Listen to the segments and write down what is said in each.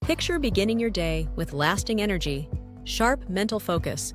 Picture beginning your day with lasting energy, sharp mental focus,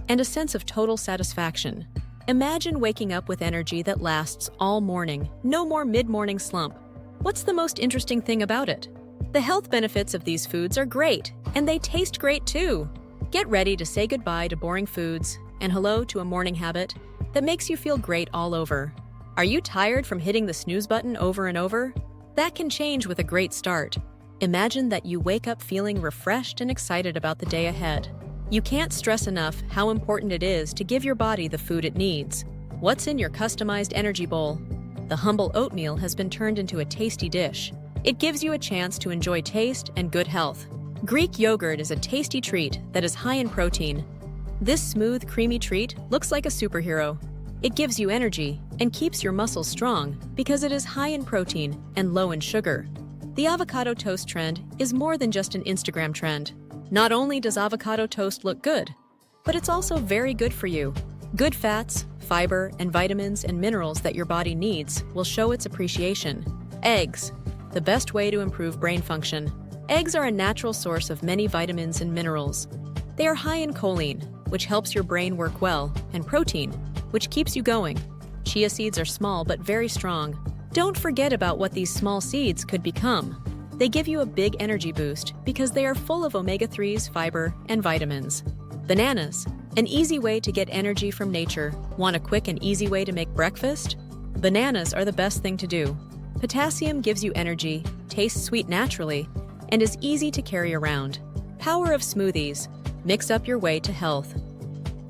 and a sense of total satisfaction. Imagine waking up with energy that lasts all morning, no more mid-morning slump. What's the most interesting thing about it? The health benefits of these foods are great, and they taste great too. Get ready to say goodbye to boring foods and hello to a morning habit that makes you feel great all over. Are you tired from hitting the snooze button over and over? That can change with a great start. Imagine that you wake up feeling refreshed and excited about the day ahead. You can't stress enough how important it is to give your body the food it needs. What's in your customized energy bowl? The humble oatmeal has been turned into a tasty dish. It gives you a chance to enjoy taste and good health. Greek yogurt is a tasty treat that is high in protein. This smooth, creamy treat looks like a superhero. It gives you energy and keeps your muscles strong because it is high in protein and low in sugar. The avocado toast trend is more than just an Instagram trend. Not only does avocado toast look good, but it's also very good for you. Good fats, fiber, and vitamins and minerals that your body needs will show its appreciation. Eggs, the best way to improve brain function. Eggs are a natural source of many vitamins and minerals. They are high in choline, which helps your brain work well, and protein, which keeps you going. Chia seeds are small but very strong. Don't forget about what these small seeds could become. They give you a big energy boost because they are full of omega-3s, fiber, and vitamins. Bananas, an easy way to get energy from nature. Want a quick and easy way to make breakfast? Bananas are the best thing to do. Potassium gives you energy, tastes sweet naturally, and is easy to carry around. Power of smoothies. Mix up your way to health.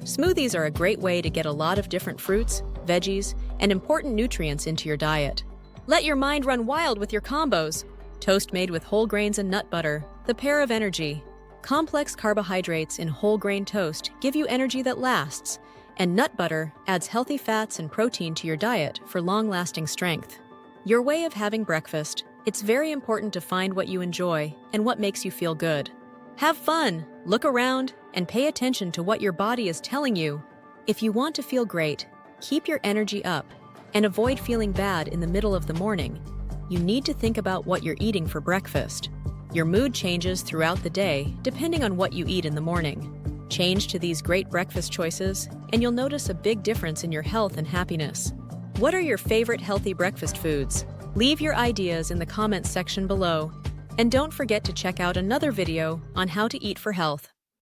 Smoothies are a great way to get a lot of different fruits, veggies, and important nutrients into your diet. Let your mind run wild with your combos. Toast made with whole grains and nut butter, the pair of energy. Complex carbohydrates in whole grain toast give you energy that lasts, and nut butter adds healthy fats and protein to your diet for long-lasting strength. Your way of having breakfast. It's very important to find what you enjoy and what makes you feel good. Have fun, look around, and pay attention to what your body is telling you. If you want to feel great, keep your energy up, and avoid feeling bad in the middle of the morning. You need to think about what you're eating for breakfast. Your mood changes throughout the day depending on what you eat in the morning. Change to these great breakfast choices, and you'll notice a big difference in your health and happiness. What are your favorite healthy breakfast foods? Leave your ideas in the comments section below. And don't forget to check out another video on how to eat for health.